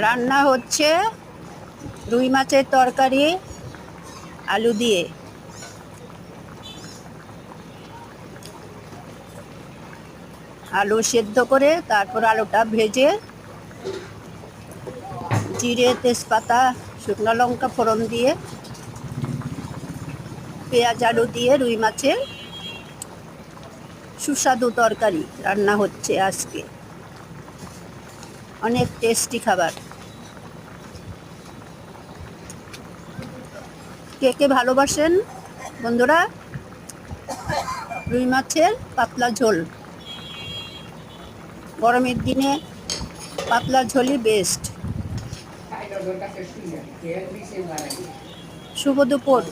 রান্না হচ্ছে রুই মাছের তরকারি আলু দিয়ে। আলু সেদ্ধ করে তারপর আলুটা ভেজে জিরে তেজপাতা শুকনো লঙ্কা ফোড়ন দিয়ে পেঁয়াজ আলু দিয়ে রুই মাছের সুস্বাদু তরকারি রান্না হচ্ছে আজকে। অনেক টেস্টি খাবার। কে কে ভালোবাসেন বন্ধুরা রুই মাছের পাতলা ঝোল? গরমের দিনে পাতলা ঝোলই বেস্ট। শুভ দুপুর।